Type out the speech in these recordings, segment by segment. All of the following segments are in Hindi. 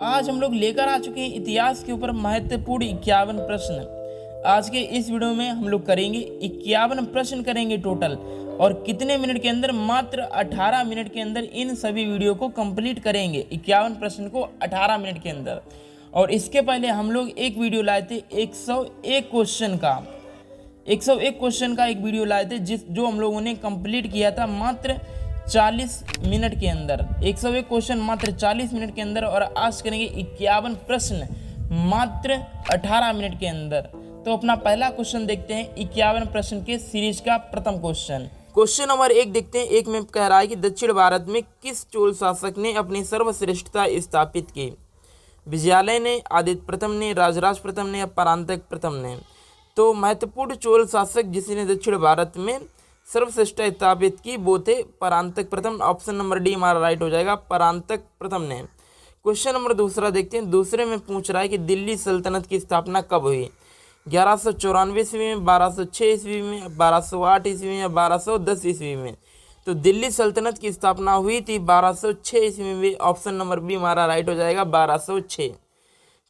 आज हम लोग लेकर आ चुके हैं इतिहास के ऊपर महत्वपूर्ण 51 प्रश्न। आज के इस वीडियो में हम लोग करेंगे 51 प्रश्न करेंगे टोटल, और कितने मिनट के अंदर? मात्र 18 मिनट के अंदर इन सभी वीडियो को कंप्लीट करेंगे, 51 प्रश्न को 18 मिनट के अंदर। और इसके पहले हम लोग एक वीडियो लाए थे 101 क्वेश्चन का, 101 क्वेश्चन का एक वीडियो लाए थे जो हम लोगों ने कंप्लीट किया था मात्र 40 मिनट के अंदर। 101 क्वेश्चन मात्र 40 मिनट के अंदर, और आज करेंगे 51 प्रश्न मात्र 18 मिनट के अंदर। तो अपना पहला क्वेश्चन देखते हैं 51 प्रश्न के सीरीज का प्रथम क्वेश्चन। क्वेश्चन नंबर 1 देखते हैं। एक में कह रहा है कि दक्षिण भारत में किस चोल शासक ने अपनी सर्वश्रेष्ठता स्थापित की? विजयालय ने, आदित्य प्रथम ने, राजराज प्रथम ने या परांतक प्रथम ने? तो महत्वपूर्ण चोल शासक जिसने दक्षिण भारत में सर्वश्रेष्ठता स्थापित की वो थे परांतक प्रथम। ऑप्शन नंबर डी हमारा राइट हो जाएगा, परांतक प्रथम ने। क्वेश्चन नंबर दूसरा देखते हैं। दूसरे में पूछ रहा है कि दिल्ली सल्तनत की स्थापना कब हुई? 1194 ईस्वी में, 1206 ईस्वी में, 1208 ईस्वी में या 1210 ईस्वी में? तो दिल्ली सल्तनत की स्थापना हुई थी 1206 ईस्वी में। ऑप्शन नंबर बी हमारा राइट हो जाएगा, 1206।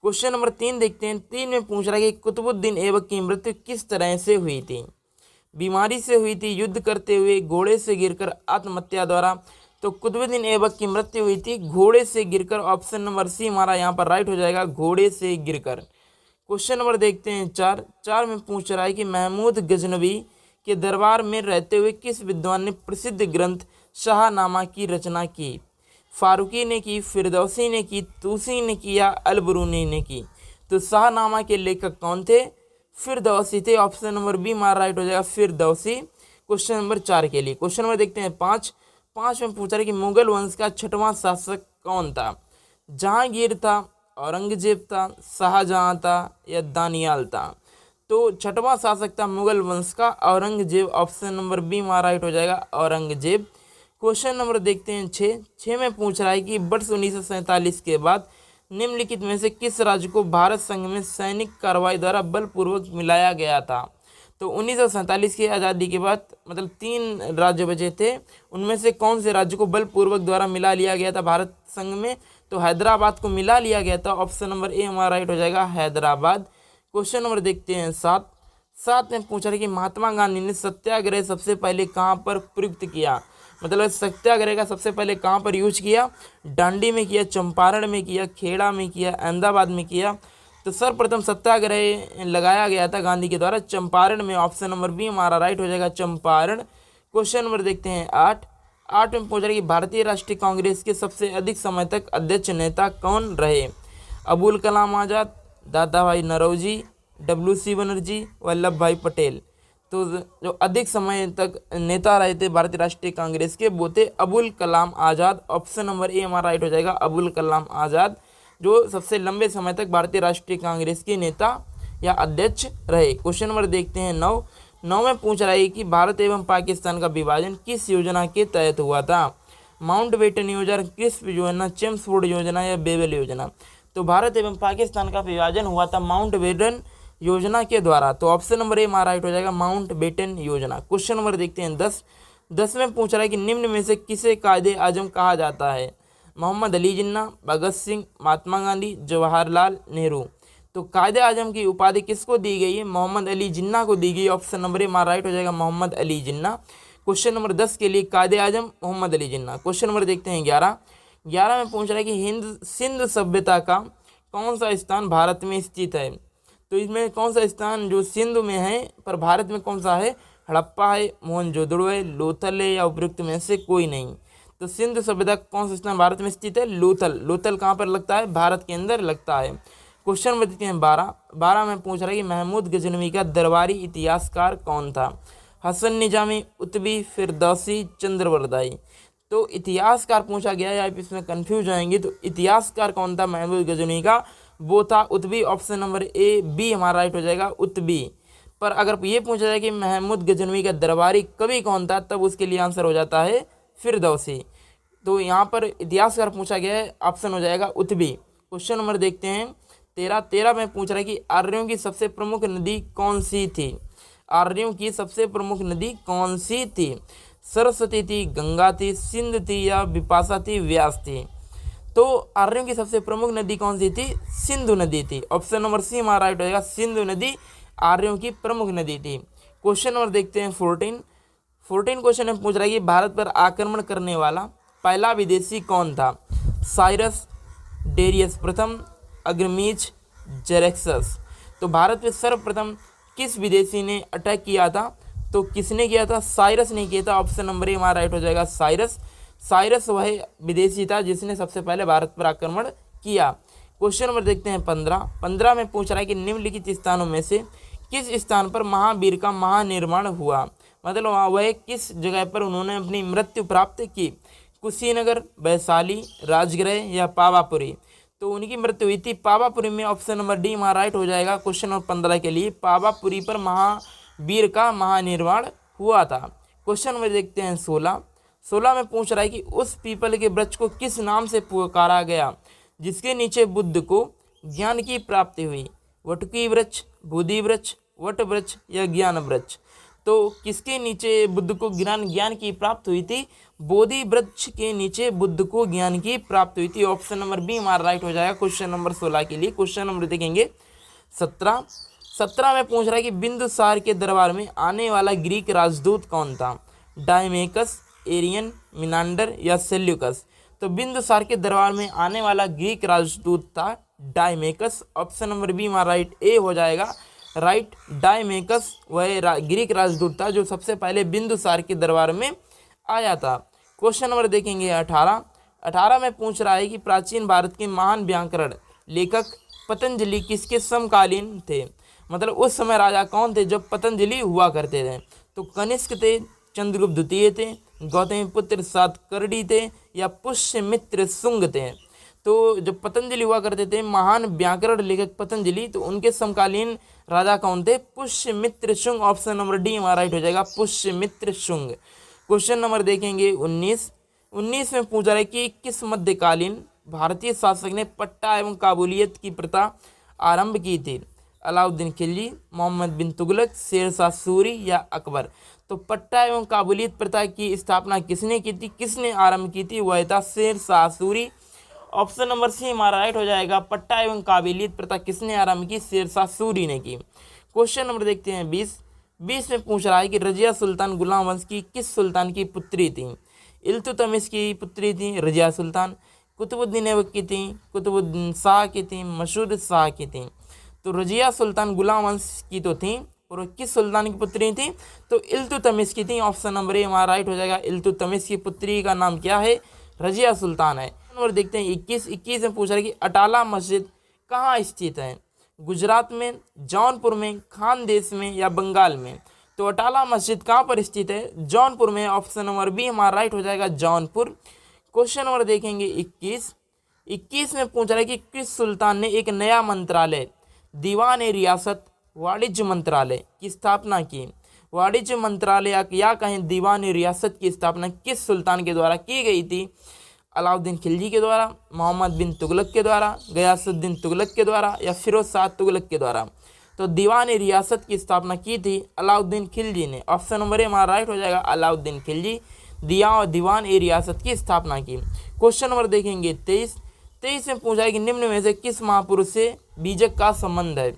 क्वेश्चन नंबर 3 देखते हैं। 3 में पूछ रहा है कि कुतुबुद्दीन ऐबक की मृत्यु किस तरह से हुई थी? बीमारी से हुई थी, युद्ध करते हुए, घोड़े से गिरकर, आत्महत्या द्वारा? तो कुतुबुद्दीन ऐबक की मृत्यु हुई थी घोड़े से गिरकर। ऑप्शन नंबर सी हमारा यहाँ पर राइट हो जाएगा, घोड़े से गिरकर। क्वेश्चन नंबर देखते हैं 4 में पूछ रहा है कि महमूद गजनवी के दरबार में रहते हुए किस विद्वान ने प्रसिद्ध ग्रंथ शाहनामा की रचना की? फारूकी ने की, फिरदौसी ने की, तूसी ने की या अलबरूनी ने की? तो शाहनामा के लेखक कौन थे? फिरदौसी थे। ऑप्शन नंबर बी हमारा राइट हो जाएगा, फिरदौसी। क्वेश्चन नंबर 4 के लिए। क्वेश्चन नंबर देखते हैं 5 में पूछा है कि मुगल वंश का छठवां शासक कौन था? जहांगीर था, औरंगजेब था, शाहजहां था या दानियाल था? तो छठवां शासक था मुगल वंश का औरंगजेब। ऑप्शन नंबर बी हमारा राइट हो जाएगा, औरंगजेब। क्वेश्चन नंबर देखते हैं 6 में पूछ रहा है कि वर्ष 1947 के बाद निम्नलिखित में से किस राज्य को भारत संघ में सैनिक कार्रवाई द्वारा बलपूर्वक मिलाया गया था? तो 1947 की आज़ादी के बाद मतलब 3 राज्य बचे थे, उनमें से कौन से राज्य को बलपूर्वक द्वारा मिला लिया गया था भारत संघ में? तो हैदराबाद को मिला लिया गया था। ऑप्शन नंबर ए हमारा राइट हो जाएगा, हैदराबाद। क्वेश्चन नंबर देखते हैं 7 में पूछा है कि महात्मा गांधी ने सत्याग्रह सबसे पहले कहाँ पर प्रयुक्त किया? मतलब सत्याग्रह का सबसे पहले कहाँ पर यूज किया? डांडी में किया, चंपारण में किया, खेड़ा में किया, अहमदाबाद में किया? तो सर्वप्रथम सत्याग्रह लगाया गया था गांधी के द्वारा चंपारण में। ऑप्शन नंबर बी हमारा राइट हो जाएगा, चंपारण। क्वेश्चन नंबर देखते हैं 8 में पूछ रहा है कि भारतीय राष्ट्रीय कांग्रेस के सबसे अधिक समय तक अध्यक्ष नेता कौन रहे? अबुल कलाम आज़ाद, दादा भाई नौरोजी, WC बनर्जी, वल्लभ भाई पटेल? तो जो अधिक समय तक नेता रहे थे भारतीय राष्ट्रीय कांग्रेस के वो थे Abul Kalam Azad. Option number A हमारा राइट हो जाएगा, अबुल कलाम आज़ाद, जो सबसे लंबे समय तक भारतीय राष्ट्रीय कांग्रेस के नेता या अध्यक्ष रहे। क्वेश्चन नंबर देखते हैं 9 में पूछ रहा है कि भारत एवं पाकिस्तान का विभाजन किस योजना के तहत हुआ था? माउंटबेटन योजना, क्रिस्प योजना, चेम्सफोर्ड योजना या बेबल योजना? तो भारत एवं पाकिस्तान का विभाजन हुआ था माउंटबेटन योजना के द्वारा। तो ऑप्शन नंबर ए हमारा राइट हो जाएगा, माउंटबेटन योजना। क्वेश्चन नंबर देखते हैं 10 में पूछ रहा है कि निम्न में से किसे कायदे आजम कहा जाता है? मोहम्मद अली जिन्ना, भगत सिंह, महात्मा गांधी, जवाहरलाल नेहरू? तो कायदे आजम की उपाधि किसको दी गई है? मोहम्मद अली जिन्ना को दी गई। ऑप्शन नंबर ए हमारा राइट हो जाएगा, मोहम्मद अली जिन्ना। क्वेश्चन नंबर 10 के लिए कायदे आजम मोहम्मद अली जिन्ना। क्वेश्चन नंबर देखते हैं 11 में पूछ रहा है कि सिंध सभ्यता का कौन सा स्थान भारत में स्थित है? तो इसमें कौन सा स्थान जो सिंध में है पर भारत में कौन सा है? हड़प्पा है, मोहनजोदड़ो है, लोथल है या उपयुक्त में से कोई नहीं? तो सिंध सभ्यता कौन सा स्थान भारत में स्थित है? लोथल कहाँ पर लगता है? भारत के अंदर लगता है। क्वेश्चन नंबर देखते हैं 12 में पूछ रहा है कि महमूद गजनवी का दरबारी इतिहासकार कौन था? हसन निजामी, उत्बी, फिरदौसी, चंद्रवरदाई? तो इतिहासकार पूछा गया है, आप इसमें कंफ्यूज आएंगे। तो इतिहासकार कौन था महमूद गजनवी का? वो था उत्बी। ऑप्शन नंबर ए बी हमारा राइट हो जाएगा, उत्बी। पर अगर ये पूछा जाए कि महमूद गजनवी का दरबारी कवि कौन था, तब उसके लिए आंसर हो जाता है फिरदौसी। तो यहाँ पर इतिहासकार पूछा गया है, ऑप्शन हो जाएगा उत्बी। क्वेश्चन नंबर देखते हैं 13 में पूछ रहा है कि आर्यों की सबसे प्रमुख नदी कौन सी थी? आर्यों की सबसे प्रमुख नदी कौन सी थी? सरस्वती थी, गंगा थी, सिंध थी या बिपाशा थी, व्यास थी? तो आर्यों की सबसे प्रमुख नदी कौन सी थी? सिंधु नदी थी। ऑप्शन नंबर सी हमारा राइट हो जाएगा, सिंधु नदी आर्यों की प्रमुख नदी थी। क्वेश्चन नंबर देखते हैं 14 क्वेश्चन में पूछ रहा है कि भारत पर आक्रमण करने वाला पहला विदेशी कौन था? साइरस, डेरियस प्रथम, अग्रमीज, जेरेक्सस। तो भारत पे सर्वप्रथम किस विदेशी ने अटैक किया था? तो किसने किया था? साइरस ने किया था। ऑप्शन नंबर ए हमारा राइट हो जाएगा, साइरस वह विदेशी था जिसने सबसे पहले भारत पर आक्रमण किया। क्वेश्चन नंबर देखते हैं 15 में पूछ रहा है कि निम्नलिखित स्थानों में से किस स्थान पर महावीर का महानिर्वाण हुआ? मतलब वह किस जगह पर उन्होंने अपनी मृत्यु प्राप्त की? कुशीनगर, वैशाली, राजगृह या पावापुरी। तो उनकी मृत्यु हुई थी पावापुरी में। ऑप्शन नंबर डी हमारा राइट हो जाएगा क्वेश्चन नंबर 15 के लिए, पावापुरी पर महावीर का महानिर्वाण हुआ था। क्वेश्चन नंबर देखते हैं 16 में पूछ रहा है कि उस पीपल के वृक्ष को किस नाम से पुकारा गया जिसके नीचे बुद्ध को ज्ञान की प्राप्ति हुई? वटुकी वृक्ष, बोधि वृक्ष, वट वृक्ष या ज्ञान वृक्ष। तो किसके नीचे बुद्ध को ज्ञान की प्राप्ति हुई थी? बोधि वृक्ष के नीचे बुद्ध को ज्ञान की प्राप्ति हुई थी। ऑप्शन नंबर बी हमारा राइट हो जाएगा क्वेश्चन नंबर 16 के लिए। क्वेश्चन नंबर देखेंगे 17 में पूछ रहा है कि बिंदुसार के दरबार में आने वाला ग्रीक राजदूत कौन था? डायमेकस, एरियन, मिनांडर या सेल्यूकस। तो बिंदुसार के दरबार में आने वाला ग्रीक राजदूत था डायमेकस। ऑप्शन नंबर बी हमारा राइट ए हो जाएगा, राइट डायमेकस वह ग्रीक राजदूत था जो सबसे पहले बिंदुसार के दरबार में आया था। क्वेश्चन नंबर देखेंगे 18 में पूछ रहा है कि प्राचीन भारत के महान व्याकरण लेखक पतंजलि किसके समकालीन थे? मतलब उस समय राजा कौन थे जब पतंजलि हुआ करते थे? तो कनिष्क थे, चंद्रगुप्त द्वितीय थे, गौतमीपुत्र सातकर्णी थे या पुष्यमित्र शुंग थे। तो जब पतंजलि हुआ करते थे महान व्याकरण लेखक पतंजलि, तो उनके समकालीन राजा कौन थे? Pushyamitra Shunga. Option number D हमारा राइट हो जाएगा, पुष्यमित्र शुंग। क्वेश्चन नंबर देखेंगे 19 में पूछा है कि किस मध्यकालीन भारतीय शासक ने पट्टा एवं काबूलियत की प्रथा आरंभ की थी? अलाउद्दीन खिलजी, मोहम्मद बिन तुगलक, शेरशाह सूरी या अकबर। तो पट्टा एवं काबूलियत प्रथा की स्थापना किसने की थी, किसने आरंभ की थी? वह था Sher Shah Suri. Option number C हमारा राइट हो जाएगा, पट्टा एवं काबूलियत प्रथा किसने आरंभ की? शेरशाह सूरी ने की। क्वेश्चन नंबर देखते हैं 20 में पूछ रहा है कि रजिया सुल्तान गुलाम वंश की किस सुल्तान की पुत्री थी? इल्तुतमिश की पुत्री थी रजिया सुल्तान, कुतुबुद्दीन ऐबक की थी, कुतुबुद्दीन शाह की थी, मसूद शाह की थी। तो रजिया सुल्तान गुलाम वंश की तो थी, और किस सुल्तान की पुत्री थी? तो इल्तुतमिश की थी। ऑप्शन नंबर ए हमारा राइट हो जाएगा, इल्तुतमिश की पुत्री का नाम क्या है? रजिया सुल्तान है। नंबर देखते हैं 21 में पूछ रहा है कि अटाला मस्जिद कहाँ स्थित है? गुजरात में, जौनपुर में, खानदेश में या बंगाल में। तो अटाला मस्जिद कहाँ पर स्थित है? जौनपुर में। ऑप्शन नंबर बी हमारा राइट हो जाएगा, जौनपुर। क्वेश्चन नंबर देखेंगे 21 में पूछ रहा है कि किस सुल्तान ने एक नया मंत्रालय दीवान ए रियासत वाणिज्य मंत्रालय की स्थापना की? वाणिज्य मंत्रालय या कहें दीवान ए रियासत की स्थापना किस सुल्तान के द्वारा की गई थी? अलाउद्दीन खिलजी के द्वारा, मोहम्मद बिन तुगलक के द्वारा, गयासुद्दीन तुगलक के द्वारा या फिरोज शाह तुगलक के द्वारा। तो दीवान ए रियासत की स्थापना की थी अलाउद्दीन खिलजी ने। ऑप्शन नंबर ए हमारा राइट हो जाएगा, अलाउद्दीन खिलजी दीवान ए रियासत की स्थापना की। क्वेश्चन नंबर देखेंगे 23 में पूछा है कि निम्न में से किस महापुरुष से बीजक का संबंध है?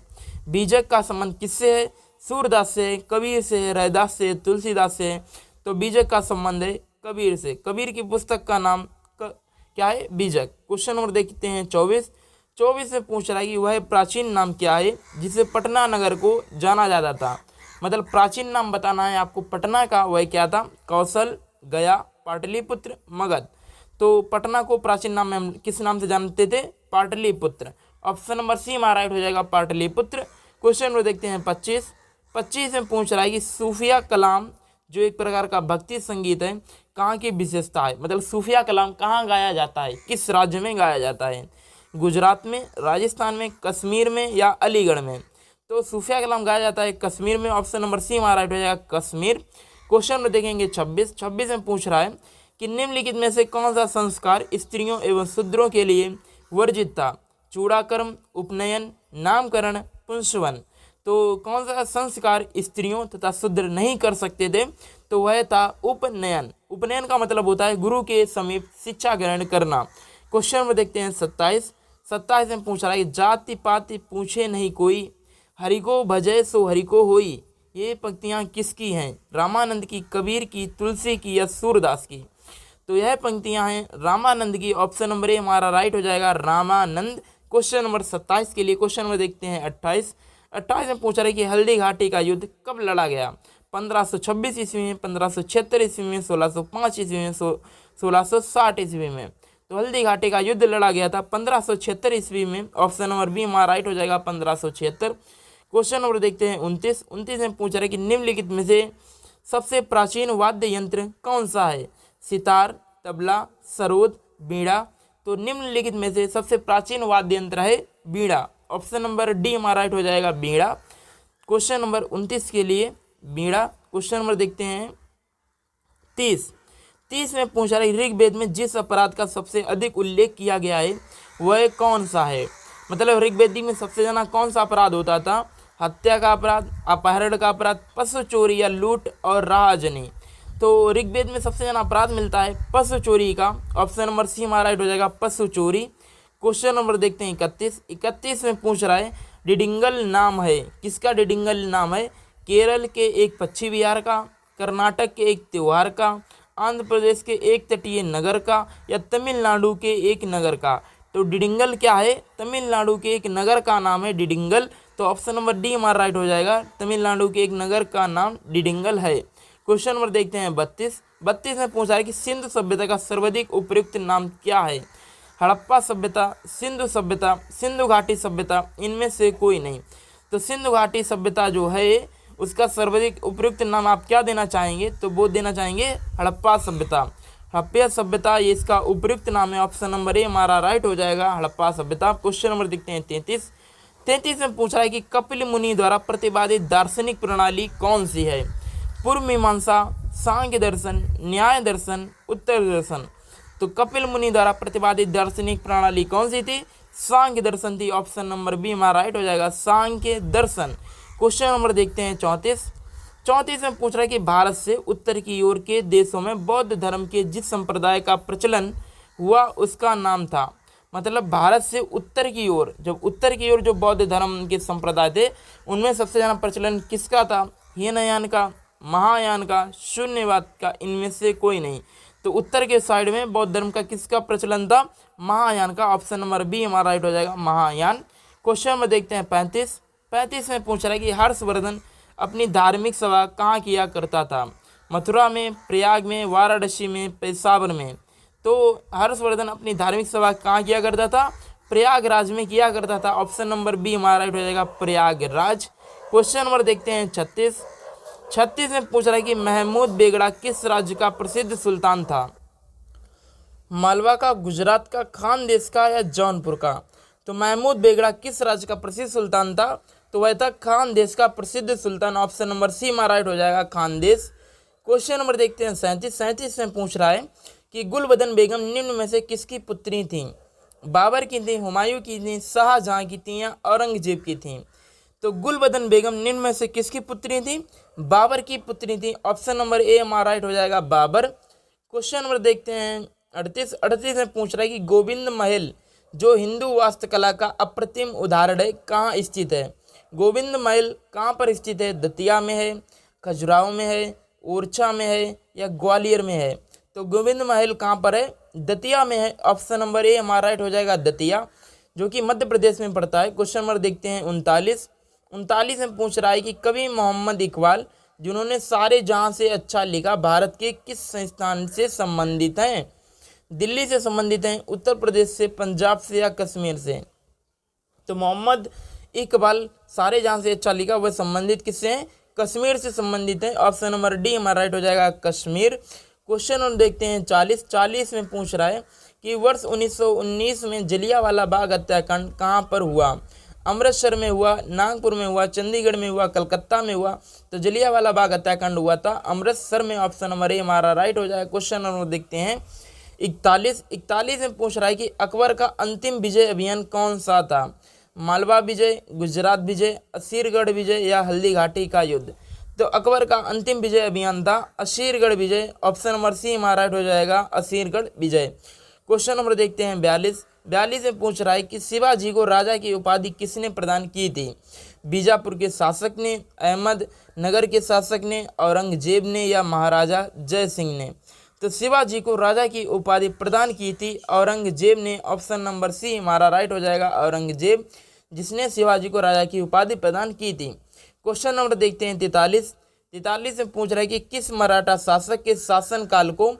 बीजक का संबंध किससे है? सूरदास से, कबीर से, रैदास से, तुलसीदास से। तो बीजक का संबंध है कबीर से। कबीर की पुस्तक का नाम क्या है? बीजक। क्वेश्चन नंबर देखते हैं 24 में पूछ रहा है कि वह प्राचीन नाम क्या है जिसे पटना नगर को जाना जाता था? मतलब प्राचीन नाम बताना है आपको पटना का, वह क्या था? कौशल, गया, पाटलिपुत्र, मगध। तो पटना को प्राचीन नाम में हम किस नाम से जानते थे? पाटलिपुत्र। ऑप्शन नंबर सी हमारा राइट हो जाएगा, पाटलिपुत्र। क्वेश्चन नंबर देखते हैं 25 में पूछ रहा है कि सूफिया कलाम जो एक प्रकार का भक्ति संगीत है कहाँ की विशेषता है? मतलब सूफिया कलाम कहाँ गाया जाता है, किस राज्य में गाया जाता है? गुजरात में, राजस्थान में, कश्मीर में या अलीगढ़ में। तो सूफिया कलाम गाया जाता है कश्मीर में। ऑप्शन नंबर सी हमारा राइट हो जाएगा, कश्मीर। क्वेश्चन नंबर देखेंगे 26 में पूछ रहा है कि निम्नलिखित में से कौन सा संस्कार स्त्रियों एवं शूद्रों के लिए वर्जित था? चूड़ाकर्म, उपनयन, नामकरण, पुंसवन। तो कौन सा संस्कार स्त्रियों तथा शूद्र नहीं कर सकते थे? तो वह था उपनयन। उपनयन का मतलब होता है गुरु के समीप शिक्षा ग्रहण करना। क्वेश्चन नंबर देखते हैं 27। 27 में पूछ रहा है कि जाति पाति पूछे नहीं कोई, हरि को भजय सो हरि को होई। ये पंक्तियाँ किसकी हैं? रामानंद की, कबीर की, तुलसी की या सूरदास की? तो यह पंक्तियाँ हैं रामानंद की। ऑप्शन नंबर ए हमारा राइट हो जाएगा, रामानंद। क्वेश्चन नंबर 27 के लिए क्वेश्चन नंबर देखते हैं 28। 28 में पूछा रहा है कि हल्दी घाटी का युद्ध कब लड़ा गया? 1526 ईस्वी में, 1576 ईस्वी में, 1605 ईस्वी में, 1660 ईस्वी में। तो हल्दी घाटी का युद्ध लड़ा गया था 1576 ईस्वी में। ऑप्शन नंबर बी हमारा राइट हो जाएगा, 1576। क्वेश्चन नंबर देखते हैं 29। 29 में पूछ रहा है कि निम्नलिखित में से सबसे प्राचीन वाद्य यंत्र कौन सा है? सितार, तबला, सरोद, बीड़ा। तो निम्नलिखित में से सबसे प्राचीन वाद्य यंत्र है बीड़ा। ऑप्शन नंबर डी हमारा राइट हो जाएगा, बीड़ा। क्वेश्चन नंबर 29 के लिए बीड़ा। क्वेश्चन नंबर देखते हैं 30। 30 में पूछा रहा है ऋग्वेद में जिस अपराध का सबसे अधिक उल्लेख किया गया है वह कौन सा है? मतलब ऋग्वेद में सबसे ज़्यादा कौन सा अपराध होता था? हत्या का अपराध, अपहरण का अपराध, पशु चोरी या लूट और राहजनी। तो ऋग्वेद में सबसे ज़्यादा अपराध मिलता है पशु चोरी का। ऑप्शन नंबर सी हमारा राइट हो जाएगा, पशु चोरी। क्वेश्चन नंबर देखते हैं 31। 31 में पूछ रहा है डिडिंगल नाम है, किसका डिडिंगल नाम है? केरल के एक पक्षी विहार का, कर्नाटक के एक त्योहार का, आंध्र प्रदेश के एक तटीय नगर का या तमिलनाडु के एक नगर का? तो डिडिंगल क्या है? तमिलनाडु के एक नगर का नाम है डिडिंगल। तो ऑप्शन नंबर डी हमारा राइट हो जाएगा, तमिलनाडु के एक नगर का नाम डिडिंगल है। क्वेश्चन नंबर देखते हैं 32। 32 में पूछा है कि सिंधु सभ्यता का सर्वाधिक उपयुक्त नाम क्या है? हड़प्पा सभ्यता, सिंधु सभ्यता, सिंधु घाटी सभ्यता, इनमें से कोई नहीं। तो सिंधु घाटी सभ्यता जो है उसका सर्वाधिक उपयुक्त नाम आप क्या देना चाहेंगे? तो वो देना चाहेंगे हड़प्पा सभ्यता। हड़प्पा सभ्यता ये इसका उपयुक्त नाम है। ऑप्शन नंबर ए हमारा राइट हो जाएगा, हड़प्पा सभ्यता। क्वेश्चन नंबर देखते हैं 33। 33 में पूछा है कि कपिल मुनि द्वारा प्रतिपादित दार्शनिक प्रणाली कौन सी है? पूर्व मीमांसा, सांख्य दर्शन, न्याय दर्शन, उत्तर दर्शन। तो कपिल मुनि द्वारा प्रतिपादित दार्शनिक प्रणाली कौन सी थी? सांख्य दर्शन थी। ऑप्शन नंबर बी हमारा राइट हो जाएगा, सांख्य दर्शन। क्वेश्चन नंबर देखते हैं 34। 34 में पूछ रहा है कि भारत से उत्तर की ओर के देशों में बौद्ध धर्म के जिस संप्रदाय का प्रचलन हुआ उसका नाम था। मतलब भारत से उत्तर की ओर, जब उत्तर की ओर जो बौद्ध धर्म के संप्रदाय थे उनमें सबसे ज़्यादा प्रचलन किसका था? हीनयान का, महायान का, शून्यवाद का, इनमें से कोई नहीं। तो उत्तर के साइड में बौद्ध धर्म का किसका प्रचलन था? महायान का। ऑप्शन नंबर बी हमारा राइट हो जाएगा, महायान। क्वेश्चन में देखते हैं 35। 35 में पूछ रहा है कि हर्षवर्धन अपनी धार्मिक सभा कहाँ किया करता था? मथुरा में, प्रयाग में, वाराणसी में, पेशावर में। तो हर्षवर्धन अपनी धार्मिक सभा कहाँ किया करता था? प्रयागराज में किया करता था। ऑप्शन नंबर बी हमारा राइट हो जाएगा, प्रयागराज। क्वेश्चन नंबर देखते हैं 36। 36 में पूछ रहा है कि महमूद बेगड़ा किस राज्य का प्रसिद्ध सुल्तान था? मालवा का, गुजरात का, खानदेश का या जौनपुर का? तो महमूद बेगड़ा किस राज्य का प्रसिद्ध सुल्तान था? तो वह था खानदेश का प्रसिद्ध सुल्तान। ऑप्शन नंबर सी हमारा राइट हो जाएगा, खानदेश। क्वेश्चन नंबर देखते हैं 37। 37 में पूछ रहा है कि गुलबदन बेगम निम्न में से किसकी पुत्री थी? बाबर की थी, हुमायूं की थी, शाहजहां की थी या औरंगजेब की थी? तो गुलबदन बेगम निम्न में से किसकी पुत्री थी? बाबर की पुत्री थी। ऑप्शन नंबर ए हमारा राइट हो जाएगा, बाबर। क्वेश्चन नंबर देखते हैं 38। 38 में पूछ रहा है कि गोविंद महल जो हिंदू वास्तुकला का अप्रतिम उदाहरण है कहाँ स्थित है? गोविंद महल कहाँ पर स्थित है? दतिया में है, खजुराहो में है, ओरछा में है या ग्वालियर में है? तो गोविंद महल कहाँ पर है? दतिया में है। ऑप्शन नंबर ए हमारा राइट हो जाएगा, दतिया, जो कि मध्य प्रदेश में पड़ता है। क्वेश्चन नंबर देखते हैं 39। 39 में पूछ रहा है कि कवि मोहम्मद इकबाल जिन्होंने सारे जहां से अच्छा लिखा भारत के किस संस्थान से संबंधित हैं? दिल्ली से संबंधित हैं, उत्तर प्रदेश से, पंजाब से या कश्मीर से? तो मोहम्मद इकबाल सारे जहां से अच्छा लिखा वह संबंधित किससे हैं? कश्मीर से संबंधित है। ऑप्शन नंबर डी हमारा राइट हो जाएगा, कश्मीर। क्वेश्चन हम देखते हैं 40। 40 में पूछ रहा है कि वर्ष 1919 में जलियांवाला बाग हत्याकांड कहाँ पर हुआ? अमृतसर में हुआ, नागपुर में हुआ, चंडीगढ़ में हुआ, कलकत्ता में हुआ? तो जलियांवाला बाग हत्याकांड हुआ था अमृतसर में। ऑप्शन नंबर ए हमारा राइट हो जाएगा। क्वेश्चन नंबर देखते हैं 41। 41 में पूछ रहा है कि अकबर का अंतिम विजय अभियान कौन सा था? मालवा विजय, गुजरात विजय, असीरगढ़ विजय या हल्दी घाटी का युद्ध? तो अकबर का अंतिम विजय अभियान था असीरगढ़ विजय। ऑप्शन नंबर सी हमारा राइट हो जाएगा, असीरगढ़ विजय। क्वेश्चन नंबर देखते हैं 42 में पूछ रहा है कि शिवाजी को राजा की उपाधि किसने प्रदान की थी? बीजापुर के शासक ने, अहमदनगर के शासक ने, औरंगजेब ने या महाराजा जय सिंह ने? तो शिवाजी को राजा की उपाधि प्रदान की थी औरंगजेब ने। ऑप्शन नंबर सी हमारा राइट हो जाएगा, औरंगजेब, जिसने शिवाजी को राजा की उपाधि प्रदान की थी। क्वेश्चन नंबर देखते हैं 43 में पूछ रहा है कि किस मराठा शासक के शासनकाल को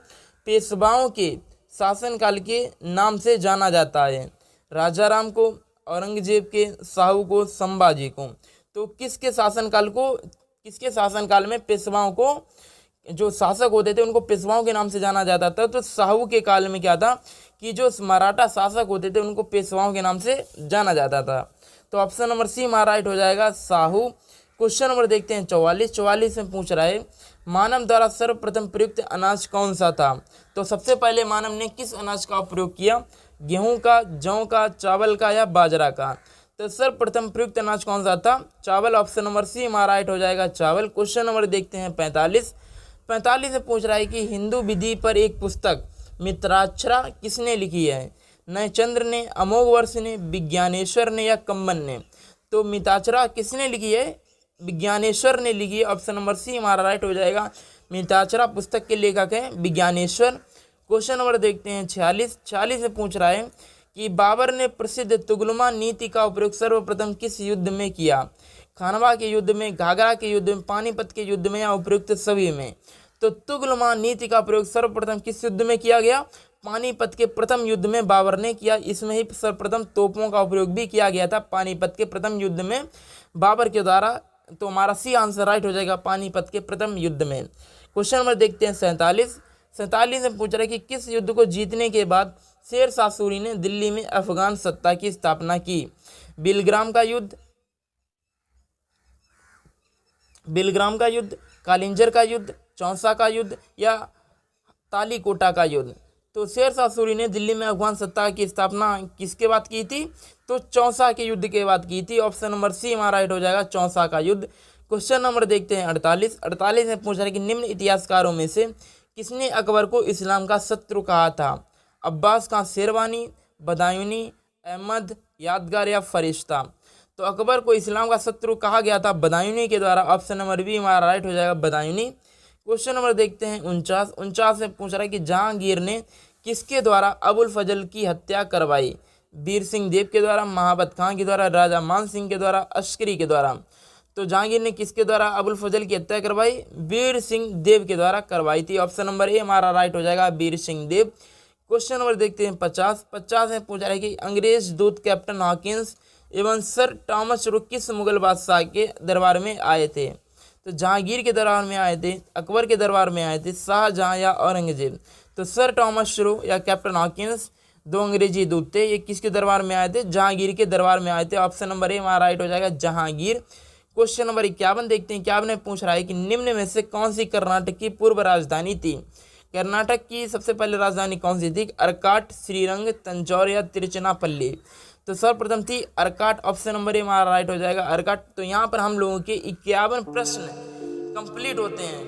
पेशवाओं के शासनकाल के नाम से जाना जाता है? राजाराम को, औरंगजेब के, शाहू को, संभाजी को? तो किसके शासनकाल में पेशवाओं को, जो शासक होते थे उनको पेशवाओं के नाम से जाना जाता था? तो शाहू के काल में क्या था कि जो मराठा शासक होते थे उनको पेशवाओं के नाम से जाना जाता था। तो ऑप्शन नंबर सी हमारा राइट हो जाएगा, शाहू। क्वेश्चन नंबर देखते हैं 44 में पूछ रहा है मानव द्वारा सर्वप्रथम प्रयुक्त अनाज कौन सा था? तो सबसे पहले मानव ने किस अनाज का प्रयोग किया? गेहूं का, जौ का, चावल का या बाजरा का? तो सर्वप्रथम प्रयुक्त अनाज कौन सा था? चावल। ऑप्शन नंबर सी हमारा राइट हो जाएगा, चावल। क्वेश्चन नंबर देखते हैं 45 में पूछ रहा है कि हिंदू विधि पर एक पुस्तक मित्राक्षरा किसने लिखी है? नयचंद्र ने, अमोघवर्ष ने, विज्ञानेश्वर ने या कंबन ने? तो मिताक्षरा किसने लिखी है? विज्ञानेश्वर ने लिखी है। ऑप्शन नंबर सी हमारा राइट हो जाएगा, मिताक्षरा पुस्तक के लेखक हैं विज्ञानेश्वर। क्वेश्चन नंबर देखते हैं 46 में पूछ रहा है कि बाबर ने प्रसिद्ध तुगलमा नीति का उपयोग सर्वप्रथम किस युद्ध में किया? खानवा के युद्ध में, घाघरा के युद्ध में, पानीपत के युद्ध में या उपयुक्त सभी में? तो तुगलमा नीति का प्रयोग सर्वप्रथम किस युद्ध में किया गया? पानीपत के प्रथम युद्ध में बाबर ने किया। इसमें ही सर्वप्रथम तोपों का उपयोग भी किया गया था पानीपत के प्रथम युद्ध में बाबर के द्वारा। तो हमारा सी आंसर राइट हो जाएगा, पानीपत के प्रथम युद्ध में। क्वेश्चन नंबर देखते हैं 47 में पूछ रहा है कि किस युद्ध को जीतने के बाद शेर शाह सूरी ने दिल्ली में अफगान सत्ता की स्थापना की? बिलग्राम का युद्ध, कालिंजर का युद्ध, चौसा का युद्ध या तालीकोटा का युद्ध? तो शेर शाह सूरी ने दिल्ली में अफगान सत्ता की स्थापना किसके बाद की थी? तो चौसा के युद्ध के बाद की थी। ऑप्शन नंबर सी हमारा राइट हो जाएगा, चौसा का युद्ध। क्वेश्चन नंबर देखते हैं 48 में पूछ रहा है कि निम्न इतिहासकारों में से किसने अकबर को इस्लाम का शत्रु कहा था? अब्बास खां शेरवानी, बदायूनी, अहमद, यादगार या फरिश्ता? तो अकबर को इस्लाम का शत्रु कहा गया था बदायूनी के द्वारा। ऑप्शन नंबर बी हमारा राइट हो जाएगा, बदायूनी। क्वेश्चन नंबर देखते हैं 49 में पूछ रहा है कि जहांगीर ने किसके द्वारा अबुल फजल की हत्या करवाई? वीर सिंह देव के द्वारा, महाबत खां के द्वारा, राजा मान सिंह के द्वारा, अस्करी के द्वारा? तो जहांगीर ने किसके द्वारा अबुल फजल की हत्या करवाई? वीर सिंह देव के द्वारा करवाई थी। ऑप्शन नंबर ए हमारा राइट हो जाएगा, वीर सिंह देव। क्वेश्चन नंबर देखते हैं 50 में पूछा है कि अंग्रेज दूत कैप्टन हॉकिंस एवं सर टॉमस शुरू किस मुगल बादशाह के दरबार में आए थे? तो जहांगीर के दरबार में आए थे, अकबर के दरबार में आए थे, शाहजहां या औरंगजेब? तो सर टॉमस शुरू या कैप्टन हॉकिंस दो अंग्रेजी दूत थे, ये किसके दरबार में आए थे? जहांगीर के दरबार में आए थे। ऑप्शन नंबर ए हमारा राइट हो जाएगा, जहांगीर। क्वेश्चन नंबर 51 देखते हैं। 51 में पूछ रहा है कि निम्न में से कौन सी कर्नाटक की पूर्व राजधानी थी? कर्नाटक की सबसे पहले राजधानी कौन सी थी? अर्काट, श्रीरंग, तंजौर या तिरुचिरापल्ली? तो सर्वप्रथम थी अर्काट। ऑप्शन नंबर ए हमारा राइट हो जाएगा, अर्काट। तो यहाँ पर हम लोगों के 51 प्रश्न कंप्लीट होते हैं।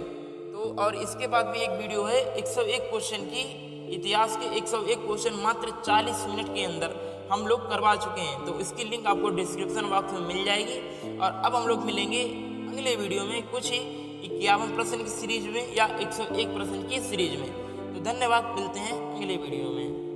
तो और इसके बाद भी एक वीडियो है 101 क्वेश्चन की, इतिहास के 101 क्वेश्चन मात्र 40 मिनट के अंदर हम लोग करवा चुके हैं। तो इसकी लिंक आपको डिस्क्रिप्शन बॉक्स में मिल जाएगी। और अब हम लोग मिलेंगे अगले वीडियो में कुछ ही 51 प्रश्न की सीरीज में या 101 प्रश्न की सीरीज में। तो धन्यवाद, मिलते हैं अगले वीडियो में।